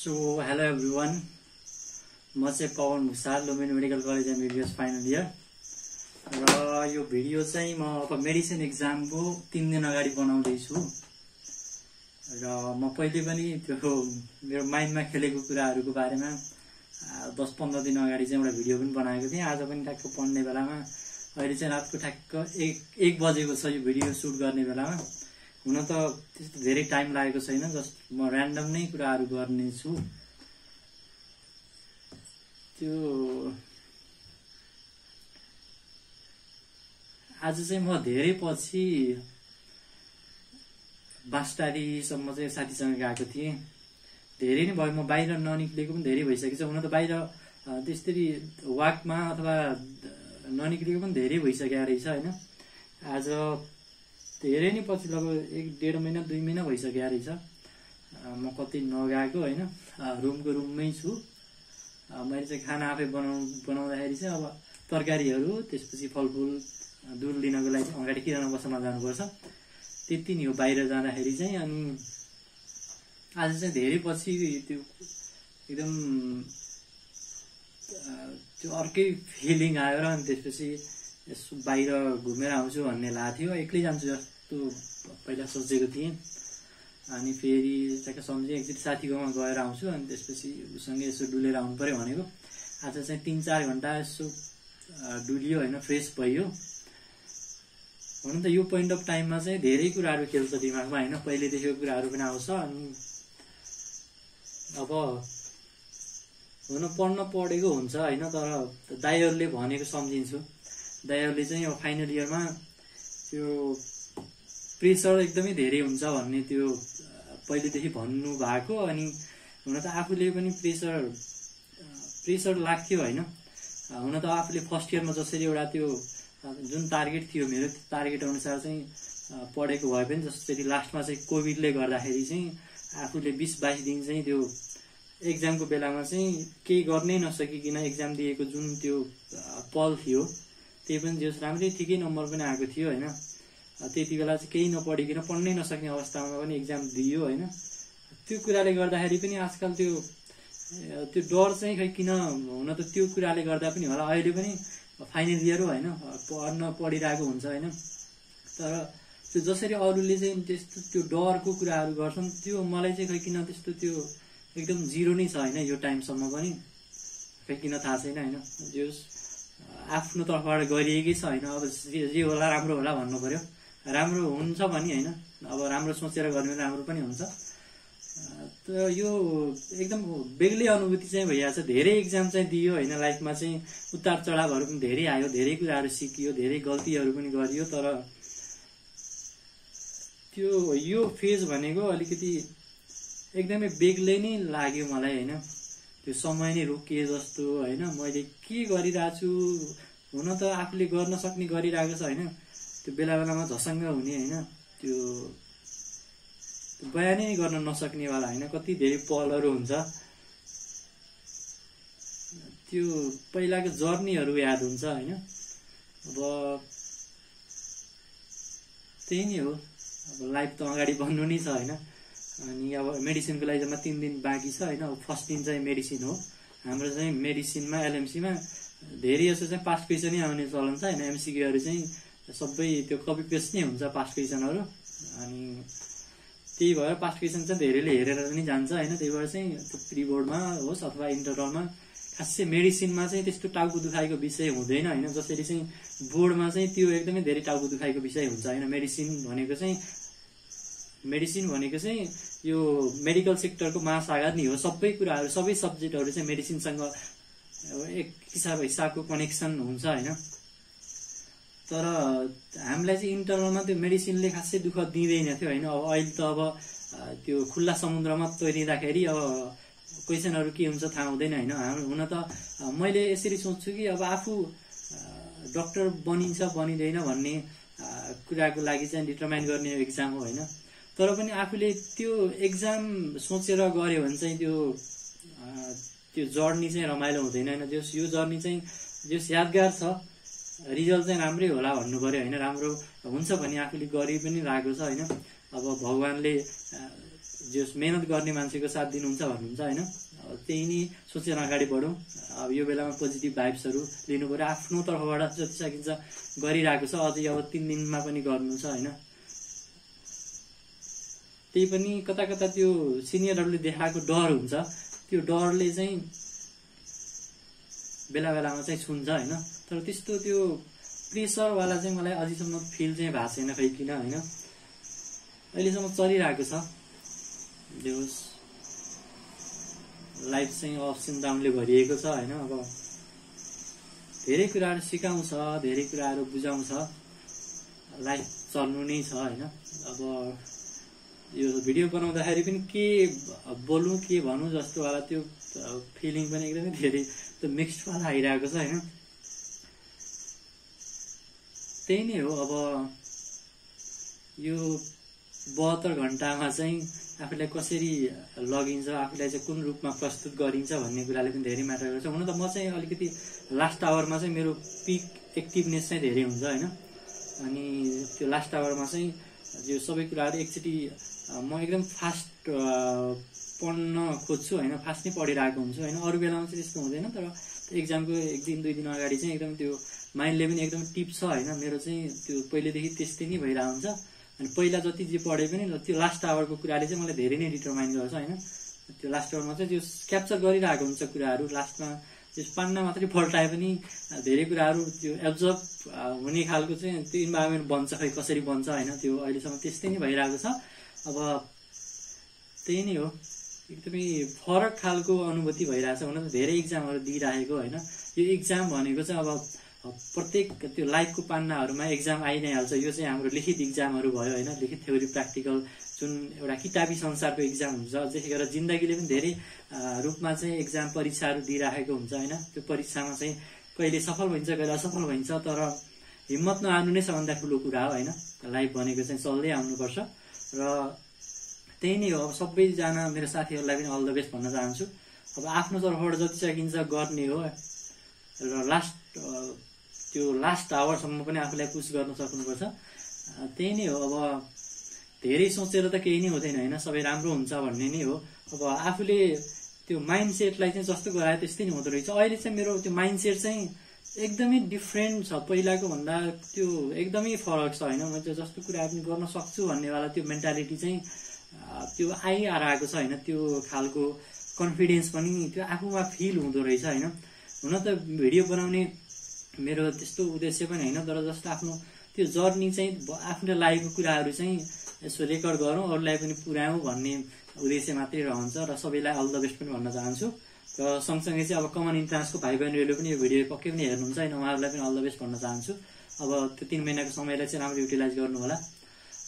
So hello everyone, म चाहिँ Pawan Bhusal, Lumbini medical college and BBS final year. र यो भिडियो चाहिँ म अब मेडिसिन एक्जामको 3 दिन अगाडि बनाउँदैछु। र म पहिले पनि त्यो मेरो माइन्डमा खेलेको कुराहरूको बारेमा 10-15 दिन अगाडि चाहिँ एउटा भिडियो पनि बनाएको थिएँ। आज पनि ठ्याक्क पढ्ने बेलामा, अहिले चाहिँ रातको ठ्याक्क 1 बजेको छ यो भिडियो सुट गर्ने बेलामा। हुन त त्यस्तो धेरै टाइम लागेको छैन, जस्ट म र्यान्डम नै कुराहरू गर्नेछु। त्यो आज चाहिँ म धेरै पछि बास्टारीसम्म चाहिँ साथीसँग गएको थिएँ। धेरै नै भयो, म बाहिर ननिक्लेको पनि धेरै भइसकेको छ। हुन त बाहिर त्यसरी वाकमा अथवा ननिक्लेको पनि धेरै भइसकेको रहेछ होइन। आज धेरै नै पछि, लगभग 1-1.5 महिना 2 महिना भइसकेको रहेछ म कतै नगएको होइन। रुममै छु। मैले चाहिँ खाना आफै बनाउँदाखेरि चाहिँ अब तरकारीहरू, त्यसपछि फलफुल दुध लिनको लागि चाहिँ अगाडि किराना पसलमा जानुपर्छ, त्यति नै हो बाहिर जाँदाखेरि चाहिँ। अनि आज चाहिँ धेरै पछि त्यो एकदम त्यो अर्कै फिलिङ आयो र अनि त्यसपछि यसो बाहिर घुमेर आउँछु भन्ने लागेको थियो। एक्लै जान्छु जस्तो पहिला सोचेको थिएँ। अनि फेरि ठ्याक्क सम्झेँ एकचोटि साथीकोमा गएर आउँछु, अनि त्यसपछि उसँगै यसो डुलेर आउनु पर्यो भनेको। आज चाहिँ 3-4 घन्टा यसो डुलियो होइन, फ्रेस भयो। हुन त यो पोइन्ट अफ टाइममा चाहिँ धेरै कुराहरू खेल्छ दिमागमा होइन, पहिले देखेको कुराहरू पनि आउँछ। अनि अब हुन पढेको हुन्छ होइन, तर दाइहरूले भनेको सम्झिन्छु। दाइहरूले चाहिँ अब फाइनल इयरमा त्यो प्रेसर एकदमै धेरै हुन्छ भन्ने त्यो पहिलेदेखि भन्नु भएको। अनि हुन त आफूले पनि प्रेसर लाग्थ्यो होइन। हुन त आफूले फर्स्ट इयरमा जसरी एउटा त्यो जुन टार्गेट थियो मेरो, त्यो टार्गेट अनुसार चाहिँ पढेको भए पनि जसरी लास्टमा चाहिँ कोभिडले गर्दाखेरि चाहिँ आफूले 20-22 दिन चाहिँ त्यो एक्जामको बेलामा चाहिँ केही गर्नै नसकिकन एक्जाम दिएको जुन त्यो पल थियो, त्यही पनि जस राम्रै ठिकै नम्बर पनि आएको थियो होइन। त्यति बेला चाहिँ केही नपढिकन, पढ्नै नसक्ने अवस्थामा पनि एक्जाम दियो होइन। त्यो कुराले गर्दाखेरि पनि आजकल त्यो डर चाहिँ खै किन, हुन त त्यो कुराले गर्दा पनि होला अहिले पनि फाइनल इयर हो होइन, पढिरहेको हुन्छ होइन। तर त्यो जसरी अरूले चाहिँ त्यस्तो त्यो डरको कुराहरू गर्छन्, त्यो मलाई चाहिँ खै किन त्यस्तो त्यो एकदम जिरो नै छ होइन यो टाइमसम्म पनि। खै किन थाहा छैन होइन, जो आफ्नो तर्फबाट गरिएकै छ होइन। अब जे होला राम्रो होला भन्नु पर्यो। राम्रो हुन्छ भने होइन, अब राम्रो सोचेर गर्ने राम्रो पनि हुन्छ। त यो एकदम बेग्लै अनुभूति चाहिँ भइहाल्छ। धेरै एक्जाम चाहिँ दियो होइन, लाइफमा चाहिँ उतार चढावहरू पनि धेरै आयो, धेरै कुराहरू सिकियो, धेरै गल्तीहरू पनि गरियो। तर त्यो यो फेज भनेको अलिकति एकदमै बेग्लै नै लाग्यो मलाई होइन। त्यो समय नै रोकिए जस्तो होइन। मैले के गरिरहेको छु, हुन त आफूले गर्न सक्ने गरिरहेको छ होइन। त्यो बेला बेलामा झसङ्ग हुने होइन, त्यो बयानै गर्न नसक्नेवाला होइन, कति धेरै पलहरू हुन्छ। त्यो पहिलाको जर्नीहरू याद हुन्छ होइन। अब त्यही नै हो, अब लाइफ त अगाडि बढ्नु नै छ होइन। अनि अब मेडिसिनको लागि जम्मा 3 दिन बाँकी छ होइन। अब फर्स्ट दिन चाहिँ मेडिसिन हो हाम्रो चाहिँ। मेडिसिनमा एलएमसीमा धेरै जस्तो चाहिँ पास्ट क्वेसनै आउने चलन छ होइन। एमसिक्यूहरू चाहिँ सबै त्यो कपी पेस्ट नै हुन्छ पास्ट क्वेसनहरू। अनि त्यही भएर पास्ट क्वेसन चाहिँ धेरैले हेरेर पनि जान्छ होइन। त्यही भएर चाहिँ त्यो प्री बोर्डमा होस् अथवा इन्टरनलमा खासै मेडिसिनमा चाहिँ त्यस्तो टाउको दुखाइको विषय हुँदैन होइन। जसरी चाहिँ बोर्डमा चाहिँ त्यो एकदमै धेरै टाउको दुखाइको विषय हुन्छ होइन। मेडिसिन भनेको चाहिँ यो मेडिकल सेक्टरको महासागर नै हो। सबै कुराहरू, सबै सब्जेक्टहरू चाहिँ मेडिसिनसँग एक हिसाबको कनेक्सन हुन्छ होइन। तर हामीलाई चाहिँ इन्टरनलमा त्यो मेडिसिनले खासै दुःख दिँदैन थियो होइन। अब अहिले त अब त्यो खुल्ला समुद्रमा तैरिँदाखेरि अब क्वेसनहरू के हुन्छ थाहा हुँदैन होइन। हुन त मैले यसरी सोच्छु कि अब आफू डक्टर बनिन्छ बनिँदैन भन्ने कुराको लागि चाहिँ डिटरमाइन गर्ने एक्जाम हो होइन। तर पनि आफूले त्यो एक्जाम सोचेर गऱ्यो भने चाहिँ त्यो जर्नी चाहिँ रमाइलो हुँदैन होइन। यो जर्नी चाहिँ जस यादगार छ, रिजल्ट चाहिँ राम्रै होला भन्नु पर्यो होइन। राम्रो हुन्छ भने आफूले गरि पनि रहेको छ होइन। अब भगवानले जे मेहनत गर्ने मान्छेको साथ दिनुहुन्छ भन्नुहुन्छ होइन। त्यही नै सोचेर अगाडि बढौँ। अब यो बेलामा पोजिटिभ भाइब्सहरू लिनु पऱ्यो, आफ्नो तर्फबाट जति सकिन्छ गरिरहेको छ, अझै अब 3 दिनमा पनि गर्नु छ होइन। त्यही पनि कता कता त्यो सिनियरहरूले देखाएको डर हुन्छ, त्यो डरले चाहिँ बेला बेलामा चाहिँ छुन्छ होइन। तर त्यस्तो त्यो प्रेसरवाला चाहिँ मलाई अझैसम्म फिल चाहिँ भएको छैन खै किन होइन। अहिलेसम्म चलिरहेको छ, जे होस् लाइफ चाहिँ अप्स एन्ड डाउनले भरिएको छ होइन। अब धेरै कुराहरू सिकाउँछ, धेरै कुराहरू बुझाउँछ, लाइफ चल्नु नै छ होइन। अब यो भिडियो बनाउँदाखेरि पनि के बोलौँ के भनौँ जस्तो वाला त्यो फिलिङ पनि एकदमै धेरै त्यो मिक्स्ड वाला आइरहेको छ होइन। त्यही नै हो। अब यो 72 घण्टामा चाहिँ आफूलाई कसरी लगिन्छ, आफूलाई चाहिँ कुन रूपमा प्रस्तुत गरिन्छ भन्ने कुराले पनि धेरै म्याटर गर्छ। हुन त म चाहिँ अलिकति लास्ट आवरमा चाहिँ मेरो पिक एक्टिभनेस चाहिँ धेरै हुन्छ होइन। अनि त्यो लास्ट आवरमा चाहिँ यो सबै कुराहरू एकचोटि म एकदम फास्ट पढ्न खोज्छु होइन, फास्ट नै पढिरहेको हुन्छु होइन। अरू बेलामा चाहिँ त्यस्तो हुँदैन, तर एक्जामको 1 दिन 2 दिन अगाडि चाहिँ एकदम त्यो माइन्डले पनि एकदम टिप्छ होइन। मेरो चाहिँ त्यो पहिलेदेखि त्यस्तै नै भइरहेको हुन्छ। अनि पहिला जति जे पढे पनि त्यो लास्ट आवरको कुराले चाहिँ मलाई धेरै नै डिटरमाइन गर्छ होइन। त्यो लास्ट आवरमा चाहिँ त्यो क्याप्चर गरिरहेको हुन्छ कुराहरू, लास्टमा त्यो पान्ना मात्रै पल्टाए पनि धेरै कुराहरू त्यो एब्जर्भ हुने खालको चाहिँ त्यो इन्भाइरोमेन्ट बन्छ, खै कसरी बन्छ होइन। त्यो अहिलेसम्म त्यस्तै नै भइरहेको छ। अब त्यही नै हो, एकदमै फरक खालको अनुभूति भइरहेछ। हुन त धेरै इक्जामहरू दिइरहेको होइन। यो इक्जाम भनेको चाहिँ अब प्रत्येक त्यो लाइफको पान्नाहरूमा एक्जाम आइ नै हाल्छ। यो चाहिँ हाम्रो लिखित इक्जामहरू भयो होइन, लिखित थ्योरी प्र्याक्टिकल जुन एउटा किताबी संसारको इक्जाम हुन्छ। त्यसै जिन्दगीले पनि धेरै रूपमा चाहिँ एक्जाम परीक्षाहरू दिइराखेको हुन्छ होइन। त्यो परीक्षामा चाहिँ कहिले सफल भइन्छ कहिले असफल भइन्छ, तर हिम्मत नहार्नु नै सबभन्दा ठुलो कुरा हो होइन। लाइफ भनेको चाहिँ चल्दै आउनुपर्छ र त्यही नै हो। अब सबैजना मेरो साथीहरूलाई पनि अल द बेस्ट भन्न चाहन्छु। अब आफ्नो तर्फबाट जति सकिन्छ गर्ने हो र त्यो लास्ट आवरसम्म पनि आफूलाई पुस गर्न सक्नुपर्छ। त्यही नै हो। अब धेरै सोचेर त केही नै हुँदैन होइन, सबै राम्रो हुन्छ भन्ने नै हो। अब आफूले त्यो माइन्ड सेटलाई चाहिँ जस्तो गरायो त्यस्तै नै हुँदो रहेछ। अहिले चाहिँ मेरो त्यो माइन्ड सेट चाहिँ एकदमै डिफ्रेन्ट छ, पहिलाको भन्दा त्यो एकदमै फरक छ होइन। म चाहिँ जस्तो कुरा पनि गर्न सक्छु भन्नेवाला त्यो मेन्टालिटी चाहिँ त्यो आइआएको छ होइन। त्यो खालको कन्फिडेन्स पनि त्यो आफूमा फिल हुँदो रहेछ होइन। हुन त भिडियो बनाउने मेरो त्यस्तो उद्देश्य पनि होइन, तर जस्तो आफ्नो त्यो जर्नी चाहिँ आफ्नो लाइफको कुराहरू चाहिँ यसो रेकर्ड गरौँ, अरूलाई पनि पुर्याउँ भन्ने उद्देश्य मात्रै रहन्छ। र सबैलाई अल द बेस्ट पनि भन्न चाहन्छु। र सँगसँगै चाहिँ अब कमन इन्ट्रान्सको भाइ बहिनीहरूले पनि यो भिडियो पक्कै पनि हेर्नुहुन्छ होइन, उहाँहरूलाई पनि अल द बेस्ट भन्न चाहन्छु। अब त्यो 3 महिनाको समयलाई चाहिँ राम्रो युटिलाइज गर्नु होला।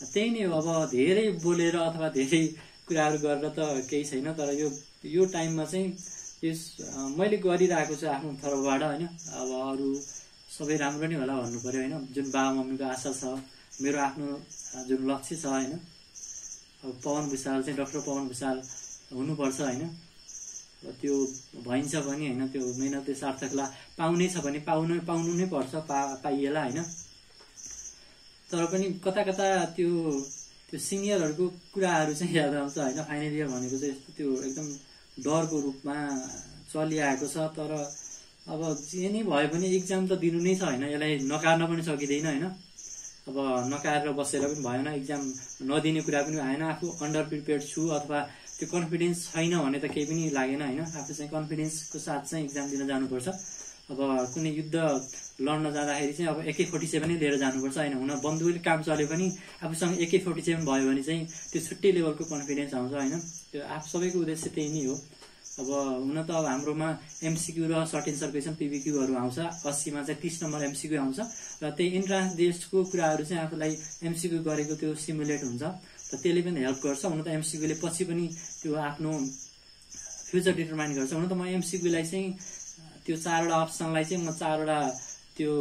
त्यही नै हो। अब धेरै बोलेर अथवा धेरै कुराहरू गरेर त केही छैन, तर यो टाइममा चाहिँ यस मैले गरिरहेको छु आफ्नो तर्फबाट होइन। अब अरू सबै राम्रो नै होला भन्नु पर्यो होइन। जुन बाबा मम्मीको आशा छ, मेरो आफ्नो जुन लक्ष्य छ होइन। अब पवन भुषाल चाहिँ डाक्टर पवन भुषाल हुनुपर्छ होइन। त्यो भइन्छ पनि होइन, त्यो मेहनतले सार्थकला पाउनै छ भने पाउनु नै पर्छ, पाइएला होइन। तर पनि कता कता त्यो सिनियरहरूको कुराहरू चाहिँ याद आउँछ होइन। फाइनल इयर भनेको चाहिँ यस्तो त्यो एकदम डरको रूपमा चलिआएको छ। तर अब जे नै भयो भने इक्जाम त दिनु नै छ होइन, यसलाई नकार्न पनि सकिँदैन होइन। अब नकारेर बसेर पनि भएन, इक्जाम नदिने कुरा पनि भएन। आफू अन्डर प्रिपेयर्ड छु अथवा त्यो कन्फिडेन्स छैन भने त केही पनि लागेन होइन। आफू चाहिँ कन्फिडेन्सको साथ चाहिँ इक्जाम दिन जानुपर्छ। अब कुनै युद्ध लड्न जाँदाखेरि चाहिँ अब AK-47 नै लिएर जानुपर्छ होइन। हुन बन्दुकले काम चल्यो पनि आफूसँग AK-47 भयो भने चाहिँ त्यो छुट्टै लेभलको कन्फिडेन्स आउँछ होइन। त्यो आफू सबैको उद्देश्य त्यही नै हो। अब हुन त अब हाम्रोमा MCQ र सर्ट एन्सर क्वेसन PBQहरू आउँछ। 80मा चाहिँ 30 नम्बर MCQ आउँछ र त्यही इन्ट्रान्स बेस्डको कुराहरू चाहिँ आफूलाई MCQ गरेको त्यो सिमुलेट हुन्छ र त्यसले पनि हेल्प गर्छ। हुन त MCQले पछि पनि त्यो आफ्नो फ्युचर डिटरमाइन गर्छ। हुन त म MCQलाई चाहिँ त्यो 4वटा अप्सनलाई चाहिँ म 4वटा त्यो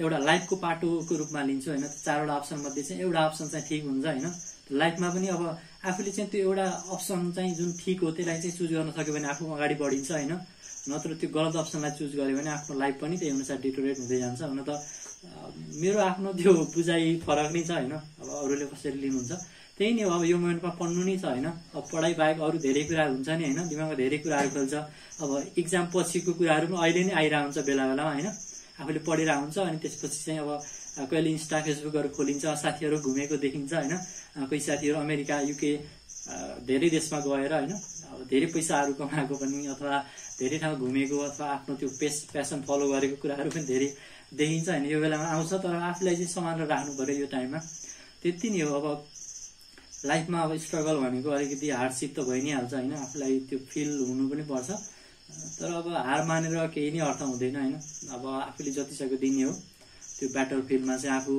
एउटा लाइफको पाटोको रूपमा लिन्छु होइन। 4वटा अप्सन मध्ये चाहिँ एउटा अप्सन चाहिँ ठिक हुन्छ होइन। लाइफमा पनि अब आफूले चाहिँ त्यो एउटा अप्सन चाहिँ जुन ठिक हो त्यसलाई चाहिँ चुज गर्न सक्यो भने आफू अगाडि बढिन्छ होइन। नत्र त्यो गलत अप्सनलाई चुज गर्यो भने आफ्नो लाइफ पनि त्यही अनुसार डिटोरेट हुँदै जान्छ। हुन त मेरो आफ्नो त्यो बुझाइ फरक नै छ होइन। अब अरूले कसरी लिनुहुन्छ त्यही नै हो। अब यो मोमेन्टमा पढ्नु नै छ होइन, अब पढाइ बाहेक अरू धेरै कुराहरू हुन्छ नि होइन, दिमागमा धेरै कुराहरू खोल्छ। अब इक्जाम पछिको कुराहरू पनि अहिले नै आइरहेको हुन्छ बेला बेलामा होइन, आफूले पढिरहेको हुन्छ। अनि त्यसपछि चाहिँ अब कहिले इन्स्टा फेसबुकहरू खोलिन्छ, साथीहरू घुमेको देखिन्छ होइन, कोही साथीहरू अमेरिका युके धेरै देशमा गएर होइन अब धेरै पैसाहरू कमाएको पनि, अथवा धेरै ठाउँ घुमेको, अथवा आफ्नो त्यो प्यासन फलो गरेको कुराहरू पनि धेरै देखिन्छ होइन। यो बेलामा आउँछ, तर आफूलाई चाहिँ सम्हालेर राख्नु पर्यो यो टाइममा। त्यति नै हो। अब लाइफमा अब स्ट्रगल भनेको अलिकति हार्डसिप त भइ नै हाल्छ होइन, आफूलाई त्यो फिल हुनु पनि पर्छ। तर अब हार मानेर केही नै अर्थ हुँदैन होइन। अब आफूले जतिसक्दो दिने हो त्यो ब्याटल फिल्डमा चाहिँ आफू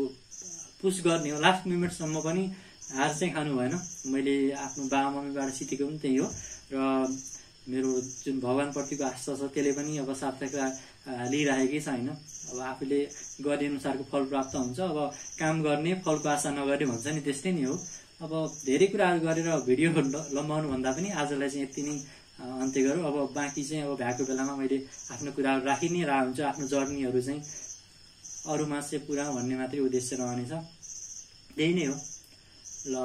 पुस गर्ने हो, लास्ट मोमेन्टसम्म पनि हार चाहिँ खानु भएन। मैले आफ्नो बाबा मम्मीबाट सिकेको पनि त्यही हो, र मेरो जुन भगवान्प्रतिको आस्था छ त्यसले पनि अब सार्थकता लिइरहेकै छ होइन। अब आफूले गरे अनुसारको फल प्राप्त हुन्छ। अब काम गर्ने फलको आशा नगर्ने भन्छ नि, त्यस्तै नै हो। अब धेरै कुराहरू गरेर भिडियो लम्बाउनु भन्दा पनि आजलाई चाहिँ यति नै अन्त्य गरौँ। अब बाँकी चाहिँ अब भ्याएको बेलामा मैले आफ्नो कुराहरू राखि नै रहेको हुन्छ, आफ्नो जर्नीहरू चाहिँ अरूमा चाहिँ पुरा भन्ने मात्रै उद्देश्य रहनेछ। त्यही नै हो। ल,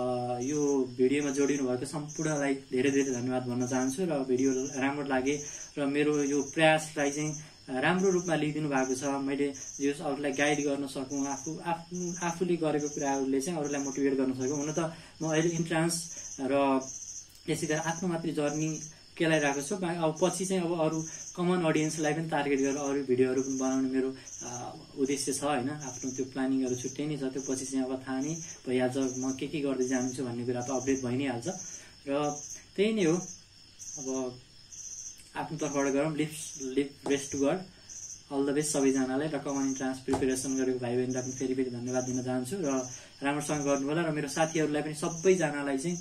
यो भिडियोमा जोडिनु भएको सम्पूर्णलाई धेरै धेरै धन्यवाद भन्न चाहन्छु। र भिडियो राम्रो लागे र मेरो यो प्रयासलाई चाहिँ राम्रो रूपमा लिइदिनु भएको छ। मैले जो अरूलाई गाइड गर्न सकूँ, आफूले गरेको कुराहरूले चाहिँ अरूलाई मोटिभेट गर्न सकूँ। हुन त म अहिले इन्ट्रान्स र त्यसै गरी आफ्नो मात्रै जर्नी केलाइरहेको छु। अब पछि चाहिँ अब अरू कमन अडियन्सलाई पनि टार्गेट गरेर अरू भिडियोहरू पनि बनाउने मेरो उद्देश्य छ होइन। आफ्नो त्यो प्लानिङहरू छुट्टै नै छ, त्यो पछि चाहिँ अब थाहा नै भइहाल्छ म के गर्दै जान्छु भन्ने कुरा त अपडेट भइ नै हाल्छ। र त्यही नै हो। अब आफ्नो तर्फबाट गरौँ। Leave best to god. All the best सबैजनालाई। र कमन इन्ट्रान्स प्रिपेरेसन गरेको भाइ बहिनीलाई पनि फेरि धन्यवाद दिन चाहन्छु। र राम्रोसँग गर्नु होला। र मेरो साथीहरूलाई पनि सबैजनालाई चाहिँ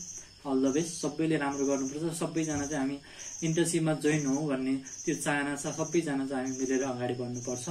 अल द बेस्ट। सबैले राम्रो गर्नुपर्छ। सबैजना चाहिँ हामी इन्टर्नसिपमा जोइन हौँ भन्ने त्यो चाहना छ। सबैजना चाहिँ हामी मिलेर अगाडि बढ्नुपर्छ।